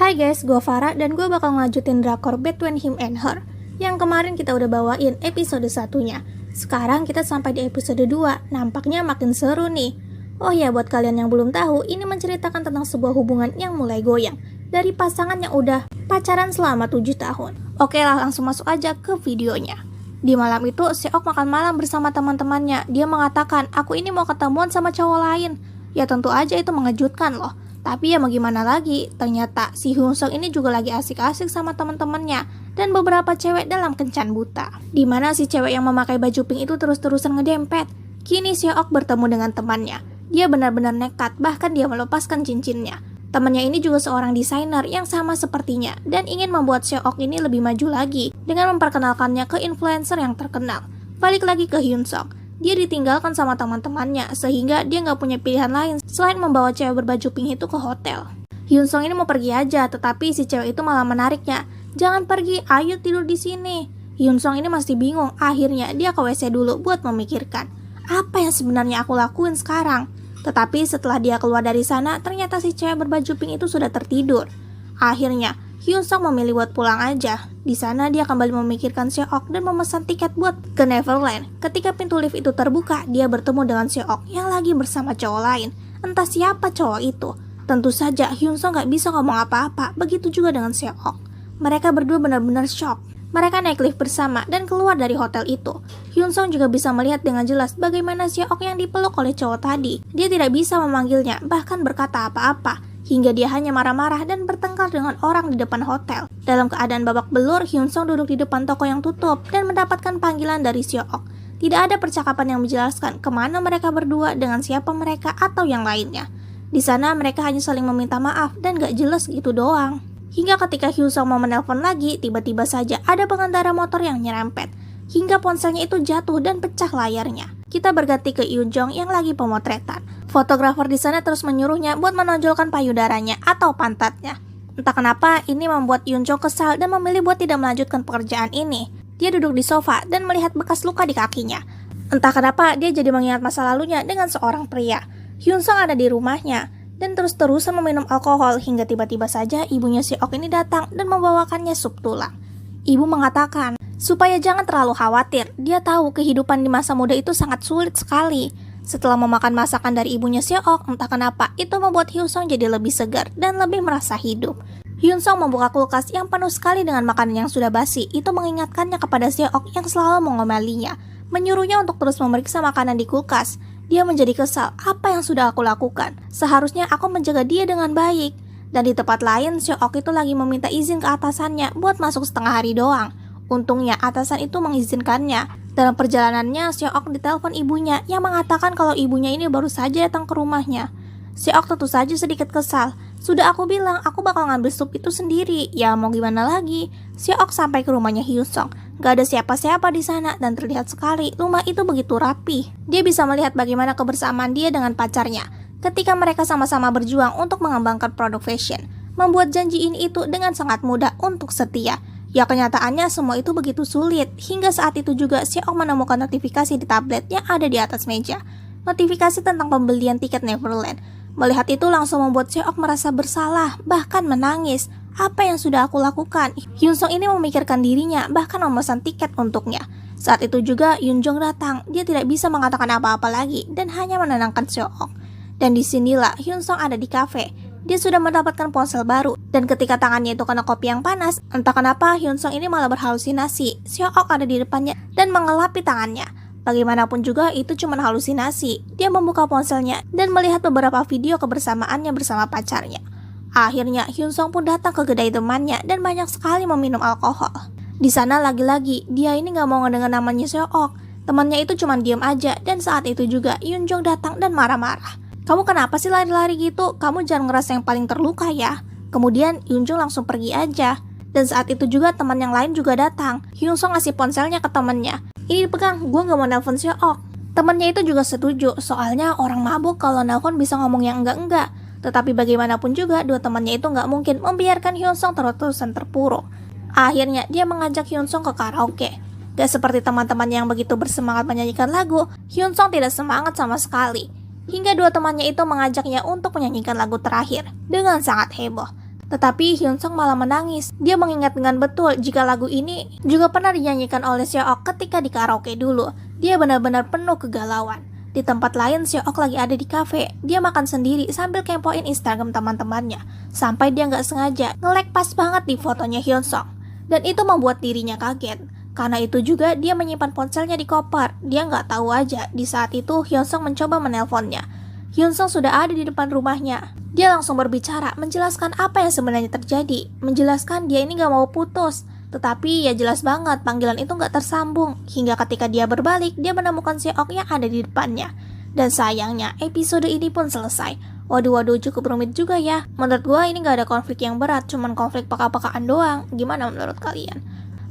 Hai guys, gue Farah dan gue bakal ngelanjutin drakor Between Him and Her yang kemarin kita udah bawain episode satunya. Sekarang kita sampai di episode 2, nampaknya makin seru nih. Oh ya, buat kalian yang belum tahu, ini menceritakan tentang sebuah hubungan yang mulai goyang dari pasangan yang udah pacaran selama 7 tahun. Oke lah, langsung masuk aja ke videonya. Di malam itu, Seok makan malam bersama teman-temannya. Dia mengatakan, aku ini mau ketemuan sama cowok lain. Ya tentu aja itu mengejutkan loh. Tapi ya mau gimana lagi, ternyata si Hyunsung ini juga lagi asik-asik sama teman-temannya dan beberapa cewek dalam kencan buta. Dimana si cewek yang memakai baju pink itu terus-terusan ngedempet. Kini Seok bertemu dengan temannya. Dia benar-benar nekat, bahkan dia melepaskan cincinnya. Temannya ini juga seorang desainer yang sama sepertinya dan ingin membuat Seok ini lebih maju lagi dengan memperkenalkannya ke influencer yang terkenal. Balik lagi ke Hyunsung. Dia ditinggalkan sama teman-temannya sehingga dia nggak punya pilihan lain selain membawa cewek berbaju pink itu ke hotel. Hyunsung ini mau pergi aja, tetapi si cewek itu malah menariknya. Jangan pergi, ayo tidur di sini. Hyunsung ini masih bingung. Akhirnya dia ke WC dulu buat memikirkan apa yang sebenarnya aku lakuin sekarang. Tetapi setelah dia keluar dari sana, ternyata si cewek berbaju pink itu sudah tertidur. Akhirnya Hyunsung memilih buat pulang aja. Di sana dia kembali memikirkan Seok dan memesan tiket buat ke Neverland. Ketika pintu lift itu terbuka, dia bertemu dengan Seok yang lagi bersama cowok lain. Entah siapa cowok itu. Tentu saja Hyunsung gak bisa ngomong apa-apa. Begitu juga dengan Seok. Mereka berdua benar-benar shock. Mereka naik lift bersama dan keluar dari hotel itu. Hyunsung juga bisa melihat dengan jelas bagaimana Seok yang dipeluk oleh cowok tadi. Dia tidak bisa memanggilnya, bahkan berkata apa-apa. Hingga dia hanya marah-marah dan bertengkar dengan orang di depan hotel. Dalam keadaan babak belur, Hyunsung duduk di depan toko yang tutup dan mendapatkan panggilan dari Seok. Tidak ada percakapan yang menjelaskan kemana mereka berdua, dengan siapa mereka, atau yang lainnya. Di sana mereka hanya saling meminta maaf dan gak jelas gitu doang. Hingga ketika Hyunsung mau menelpon lagi, tiba-tiba saja ada pengendara motor yang nyerempet. Hingga ponselnya itu jatuh dan pecah layarnya. Kita berganti ke Yunjong yang lagi pemotretan. Fotografer di sana terus menyuruhnya buat menonjolkan payudaranya atau pantatnya. Entah kenapa ini membuat Yunjong kesal dan memilih buat tidak melanjutkan pekerjaan ini. Dia duduk di sofa dan melihat bekas luka di kakinya. Entah kenapa dia jadi mengingat masa lalunya dengan seorang pria. Hyunsung ada di rumahnya dan terus-terusan meminum alkohol hingga tiba-tiba saja ibunya Seok ini datang dan membawakannya sup tulang. Ibu mengatakan supaya jangan terlalu khawatir. Dia tahu kehidupan di masa muda itu sangat sulit sekali. Setelah memakan masakan dari ibunya Seok, entah kenapa itu membuat Hyunsung jadi lebih segar dan lebih merasa hidup. Hyunsung membuka kulkas yang penuh sekali dengan makanan yang sudah basi. Itu mengingatkannya kepada Seok yang selalu mengomelinya, menyuruhnya untuk terus memeriksa makanan di kulkas. Dia menjadi kesal, apa yang sudah aku lakukan? Seharusnya aku menjaga dia dengan baik. Dan di tempat lain, Seok itu lagi meminta izin ke atasannya buat masuk setengah hari doang. Untungnya atasan itu mengizinkannya. Dalam perjalanannya, Seok ditelepon ibunya yang mengatakan kalau ibunya ini baru saja datang ke rumahnya. Seok tentu saja sedikit kesal. Sudah aku bilang, aku bakal ngambil sup itu sendiri. Ya mau gimana lagi? Seok sampai ke rumahnya Hyunsung. Gak ada siapa-siapa di sana dan terlihat sekali rumah itu begitu rapi. Dia bisa melihat bagaimana kebersamaan dia dengan pacarnya ketika mereka sama-sama berjuang untuk mengembangkan produk fashion. Membuat janji ini itu dengan sangat mudah untuk setia. Ya kenyataannya semua itu begitu sulit. Hingga saat itu juga Seok menemukan notifikasi di tablet yang ada di atas meja. Notifikasi tentang pembelian tiket Neverland. Melihat itu langsung membuat Seok merasa bersalah, bahkan menangis. Apa yang sudah aku lakukan? Hyunsung ini memikirkan dirinya, bahkan memesan tiket untuknya. Saat itu juga Yunjong datang. Dia tidak bisa mengatakan apa-apa lagi dan hanya menenangkan Seok. Dan disinilah Hyunsung ada di kafe. Dia sudah mendapatkan ponsel baru, dan ketika tangannya itu kena kopi yang panas, entah kenapa Hyunsung ini malah berhalusinasi. Seok ada di depannya dan mengelapi tangannya. Bagaimanapun juga itu cuma halusinasi. Dia membuka ponselnya dan melihat beberapa video kebersamaannya bersama pacarnya. Akhirnya Hyunsung pun datang ke kedai temannya dan banyak sekali meminum alkohol. Di sana lagi-lagi dia ini gak mau ngedengar namanya Seok. Temannya itu cuma diam aja, dan saat itu juga Yunjong datang dan marah-marah. Kamu kenapa sih lari-lari gitu? Kamu jangan ngerasa yang paling terluka ya. Kemudian Yunjong langsung pergi aja. Dan saat itu juga teman yang lain juga datang. Hyunsung ngasih ponselnya ke temannya. Ini dipegang, gue gak mau nelpon Seok. Temannya itu juga setuju, soalnya orang mabuk kalau nelpon bisa ngomong yang enggak-enggak. Tetapi bagaimanapun juga dua temannya itu gak mungkin membiarkan Hyunsung terus-terusan terpuruk. Akhirnya dia mengajak Hyunsung ke karaoke. Gak seperti teman-temannya yang begitu bersemangat menyanyikan lagu, Hyunsung tidak semangat sama sekali. Hingga dua temannya itu mengajaknya untuk menyanyikan lagu terakhir dengan sangat heboh. Tetapi Hyun Sung malah menangis. Dia mengingat dengan betul jika lagu ini juga pernah dinyanyikan oleh Seok ketika di karaoke dulu. Dia benar-benar penuh kegalauan. Di tempat lain, Seok lagi ada di kafe. Dia makan sendiri sambil kepoin Instagram teman-temannya. Sampai dia nggak sengaja nge-like pas banget di fotonya Hyun Sung. Dan itu membuat dirinya kaget. Karena itu juga dia menyimpan ponselnya di koper. Dia nggak tahu aja di saat itu Hyun Sung mencoba menelponnya. Hyun Sung sudah ada di depan rumahnya. Dia langsung berbicara, menjelaskan apa yang sebenarnya terjadi. Menjelaskan dia ini nggak mau putus. Tetapi ya jelas banget panggilan itu nggak tersambung. Hingga ketika dia berbalik, dia menemukan Seok yang ada di depannya. Dan sayangnya episode ini pun selesai. Waduh cukup rumit juga ya. Menurut gua ini nggak ada konflik yang berat, cuman konflik peka-pekaan doang. Gimana menurut kalian?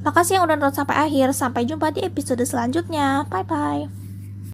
Makasih yang udah nonton sampai akhir. Sampai jumpa di episode selanjutnya. Bye-bye.